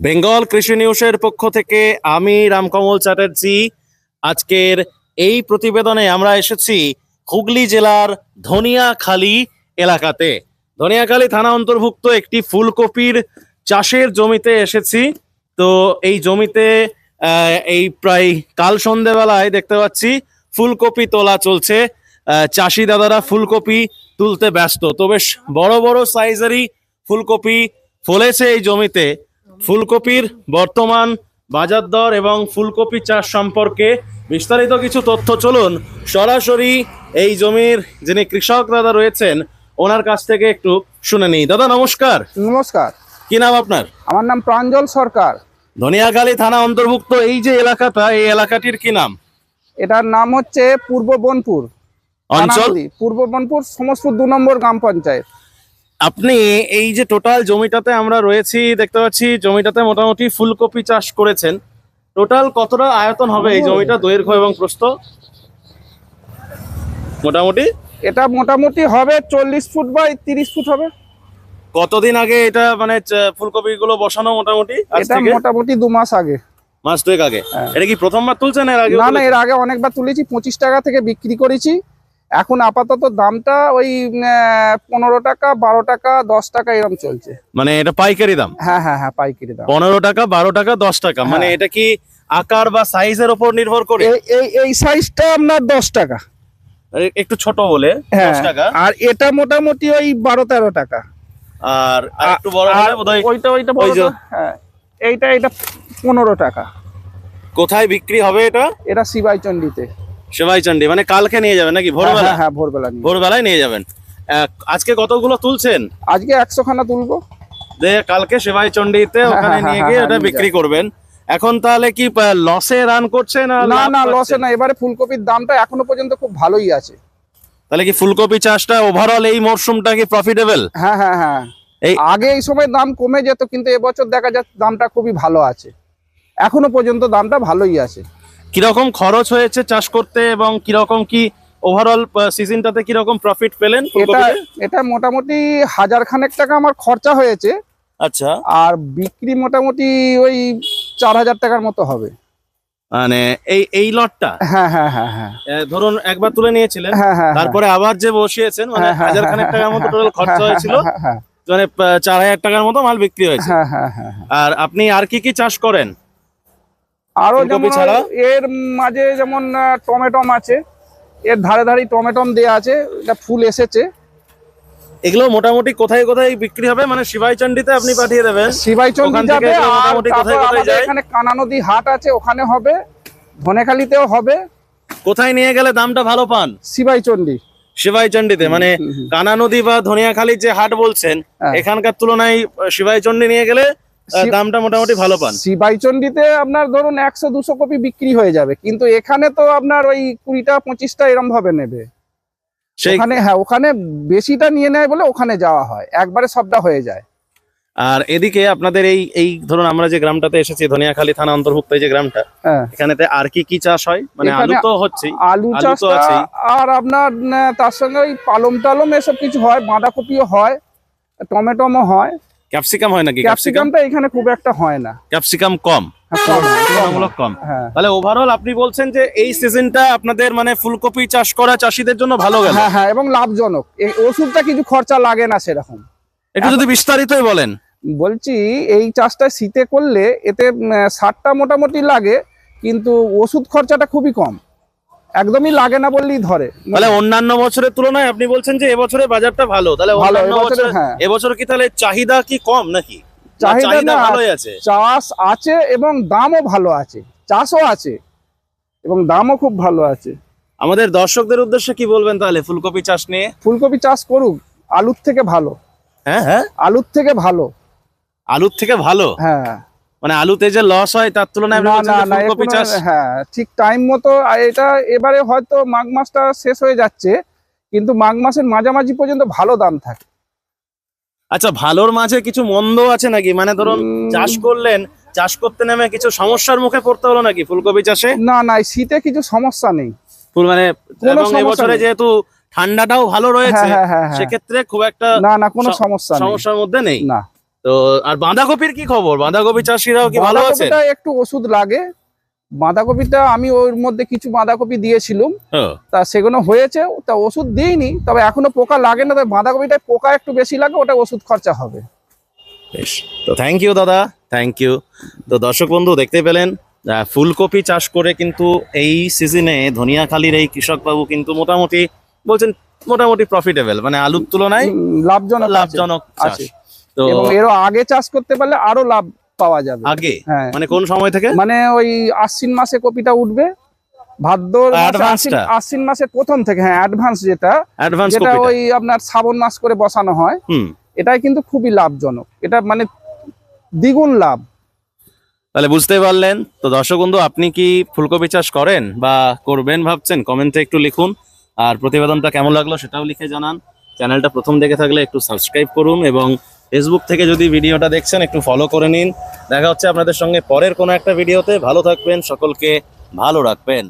বেঙ্গল কৃষি নিউজের পক্ষ থেকে আমি রামকমল চ্যাটার্জি। আজকের এই প্রতিবেদনে আমরা এসেছি হুগলি জেলার ধনিয়াখালী এলাকাতে। ধনিয়াখালী থানা অন্তর্ভুক্ত একটি ফুলকপির চাষের জমিতে এসেছি। তো এই জমিতে এই প্রায় কাল সন্ধেবেলায় দেখতে পাচ্ছি ফুলকপি তোলা চলছে। চাষি দাদারা ফুলকপি তুলতে ব্যস্ত। তো বেশ বড় বড় সাইজেরই ফুলকপি ফলেছে এই জমিতে। ফুলকপির বর্তমান বাজার দর এবং ফুলকপি চাষ সম্পর্কে বিস্তারিত কিছু তথ্য চলুন সরাসরি এই জমির যিনি কৃষক দাদা রয়েছেন ওনার কাছ থেকে একটু শুনে নিই। দাদা নমস্কার। নমস্কার। কি নাম আপনার? আমার নাম প্রাঞ্জল সরকার। ধনিয়াখালী থানা অন্তর্ভুক্ত এই যে এলাকাটা, এই এলাকাটির কি নাম? এটার নাম হচ্ছে পূর্ব বনপুর অঞ্চল? পূর্ব বনপুর সমসপুর 2 নম্বর গ্রাম পঞ্চায়েত। আপনি এই যে টোটাল জমিটাতে আমরা রয়েছি দেখতে পাচ্ছি, জমিটাতে মোটামুটি ফুলকপি চাষ করেছেন। টোটাল কতটা আয়তন হবে এই জমিটা, দৈর্ঘ্য এবং প্রস্থ মোটামুটি? এটা মোটামুটি হবে 40 ফুট বাই 30 ফুট হবে। কতদিন আগে এটা মানে ফুলকপি গুলো বসানো? মোটামুটি এটা মোটামুটি 2 মাস আগে, মাস 2 আগে। হ্যাঁ। এটা কি প্রথমবার তুলছেন? এর আগে? না না, এর আগে অনেকবার তুলেছি, 25 টাকা থেকে বিক্রি করেছি। এখন আপাতত দামটা ওই 15 টাকা, 12 টাকা, 10 টাকা এরকম চলছে। মানে এটা পাইকারি দাম? হ্যাঁ হ্যাঁ হ্যাঁ, পাইকারি দাম। 15 টাকা, 12 টাকা, 10 টাকা। মানে এটা কি আকার বা সাইজের উপর নির্ভর করে? এই সাইজটা আপনার 10 টাকা, একটু ছোট বলে 10 টাকা। আর এটা মোটামুটি ওই 12-13 টাকা। আর একটু বড় হলে বোধহয় ওইটা বড়। হ্যাঁ, এইটা 15 টাকা। কোথায় বিক্রি হবে এটা? এটা শিবাইচন্ডিতে। শিবাইচন্ডি মানে কালকে নিয়ে যাবেন নাকি ভোরবেলা? হ্যাঁ, ভোরবেলা। ভোরবেলায় নিয়ে যাবেন। আজকে কতগুলো তুলছেন? আজকে 100 খানা তুলবো। কালকে শিবাইচন্ডিতে ওখানে নিয়ে গিয়ে ওটা বিক্রি করবেন। এখন তাহলে কি লসে রান করছে না? না, লসে না। এবারে ফুলকপির দামটা এখনো পর্যন্ত খুব ভালোই আছে। তাহলে কি ফুলকপি চাষটা ওভারঅল এই মরশুমটা কি প্রফিটেবল? হ্যাঁ হ্যাঁ হ্যাঁ। আগে এই সময় দাম কমে যেত, কিন্তু এবছর দেখা যাচ্ছে দামটা খুবই ভালো আছে। এখনো পর্যন্ত দামটা ভালোই আছে। কিরকম খরচ হয়েছে চাষ করতে এবং কিরকম কি ওভারঅল সিজনটাতে কিরকম প্রফিট পেলেন? এটা মোটামুটি 1000 খানেক টাকা আমার খরচা হয়েছে। আচ্ছা। আর বিক্রি মোটামুটি ওই 4000 টাকার মতো হবে। মানে এই লটটা? হ্যাঁ হ্যাঁ হ্যাঁ হ্যাঁ। ধরুন একবার তুলে নিয়েছিলেন, তারপরে আবার যে বসিয়েছেন, মানে 1000 খানেক টাকার মতো টোটাল খরচা হয়েছিল, মানে 4000 টাকার মতো মাল বিক্রি হয়েছে। আর আপনি আর কি কি চাষ করেন? আরো যেমন এর মাঝে যেমন টমেটম আছে, এর ধারে ধারে টমেটম দেয়া আছে, এটা ফুল এসেছে। এগুলো মোটামুটি কোথায় কোথায় বিক্রি হবে? মানে শিবাইচন্ডিতে আপনি পাঠিয়ে দেবেন? শিবাইচন্ডি যাবে, মোটামুটি কোথায় কোথায় যায়? এখানে কানা নদী হাট আছে, ওখানে হবে। ধনেখালিতেও হবে। কোথায় নিয়ে গেলে দামটা ভালো পান? শিবাইচন্ডিতে। মানে কানা নদী বা ধনিয়াখালীর যে হাট বলছেন, এখানকার তুলনায় শিবাইচন্ডি নিয়ে গেলে দামটা মোটামুটি ভালো পান? শিবাইচন্ডিতে আপনার ধরুন 100-200 কপি বিক্রি হয়ে যাবে, কিন্তু এখানে তো আপনার ওই 20টা-25টা এরম ভাবে নেবে। ওখানে বেশিটা নিয়ে নেয় বলে ওখানে যাওয়া হয়, একবারে সবটা হয়ে যায়। আর এদিকে আপনাদের এই ধরুন আমরা যে গ্রামটাতে এসেছি, ধনিয়াখালী থানা অন্তর্ভুক্ত এই যে গ্রামটা, এখানেতে আর কি কি চাষ হয়? মানে আলু তো হচ্ছেই, আলু চাষ আছে, আর আপনার তার সঙ্গে ওই পালম টালম এসব কিছু হয়, বাঁধাকপিও হয়, টমেটোমও হয়। ক্যাপসিকাম হয় নাকি? ক্যাপসিকামটা এখানে খুব একটা হয় না, ক্যাপসিকাম কম, তুলনামূলক কম। তাহলে ওভারঅল আপনি বলছেন যে এই সিজনটা আপনাদের মানে ফুলকপি চাষ করা চাষীদের জন্য ভালো গেল? হ্যাঁ, এবং লাভজনক। ওষুধটা কিছু খরচা লাগে না সেরকম। একটু যদি বিস্তারিতই বলেন। বলছি, এই চাষটা শীতে করলে এতে সারটা মোটামুটি লাগে, কিন্তু ওষুধ খরচাটা খুবই কম, একদমই লাগে না বললেই ধরে। তাহলে অন্যান্য বছরের তুলনায় আপনি বলছেন যে এবছরে বাজারটা ভালো। তাহলে এবছর কি তাহলে চাহিদা কি কম নাকি? চাহিদা ভালোই আছে, চাষ আছে এবং দামও ভালো আছে। চাষও আছে এবং দামও খুব ভালো আছে। আমাদের দর্শকদের উদ্দেশ্যে কি বলবেন তাহলে ফুলকপি চাষ নিয়ে? ফুলকপি চাষ করুক, আলুর থেকে ভালো। হ্যাঁ, আলুর থেকে ভালো। আলুর থেকে ভালো? হ্যাঁ, মানে আলুতে যে লস হয় তার তুলনায় ফুলকপি চাষ ঠিক টাইম মতো। এটা এবারে হয়তো মাঘ মাসটা শেষ হয়ে যাচ্ছে, কিন্তু মাঘ মাসের মাঝামাঝি পর্যন্ত ভালো দাম থাকে। আচ্ছা, ভালোর মাঝে কিছু মন্দ আছে নাকি? মানে ধরুন চাষ করলেন, চাষ করতে নেমে কিছু সমস্যার মুখে পড়তে হলো নাকি ফুলকপি চাষে? না, শীতে কিছু সমস্যা নেই। মানে এবছরে যেহেতু ঠান্ডাটাও ভালো রয়েছে, সেক্ষেত্রে খুব একটা না কোনো সমস্যার মধ্যে নেই। না। তো আর বাঁধাকপির কি খবর? বাঁধাকপি চাষিরাও কি ভালো আছে? বাঁধাকপিটা একটু ওষুধ লাগে। বাঁধাকপিটা আমি ওর মধ্যে কিছু বাঁধাকপি দিয়েছিলাম, তা সেগুলো হয়েছে, তা ওষুধ দিইনি, তবে এখনো পোকা লাগে না, তবে বাঁধাকপিটায় পোকা একটু বেশি লাগে, ওটা ওষুধ খরচা হবে। বেশ, তো থ্যাংক ইউ দাদা, থ্যাংক ইউ। তো দর্শক বন্ধু দেখতে পেলেন, ফুলকপি চাষ করে কিন্তু এই সিজনে ধনিয়াখালীর এই কৃষক বাবু কিন্তু মোটামুটি বলছেন মোটামুটি প্রফিটেবল, মানে আলুর তুলনায় লাভজনক চাষ। আছে। তো এবং এরও আগে চাষ করতে পারলে আরো লাভ পাওয়া যাবে। আগে হ্যাঁ, মানে কোন সময় থেকে? মানে ওই আশ্বিন মাসে কপিটা উঠবে, ভাদ্র অ্যাডভান্সটা? আশ্বিন মাসের প্রথম থেকে, হ্যাঁ অ্যাডভান্স যেটা অ্যাডভান্স যেটা কপিটা? ওই আপনার শ্রাবণ মাস করে বসানো হয়, এটাই কিন্তু খুবই লাভজনক, এটা মানে দ্বিগুণ লাভ। তাহলে বুঝতে পারলেন। তো দর্শক বন্ধু, আপনি কি ফুলকপি চাষ করেন বা করবেন ভাবছেন? কমেন্টে একটু লিখুন। আর প্রতিবেদনটা কেমন লাগলো সেটাও লিখে জানান। চ্যানেলটা প্রথম দেখে থাকলে একটু সাবস্ক্রাইব করুন, এবং ফেসবুক থেকে যদি ভিডিওটা দেখছেন একটু ফলো করে নিন। দেখা হচ্ছে আপনাদের সঙ্গে পরের কোনো একটা ভিডিওতে। ভালো থাকবেন, সকলকে ভালো রাখবেন।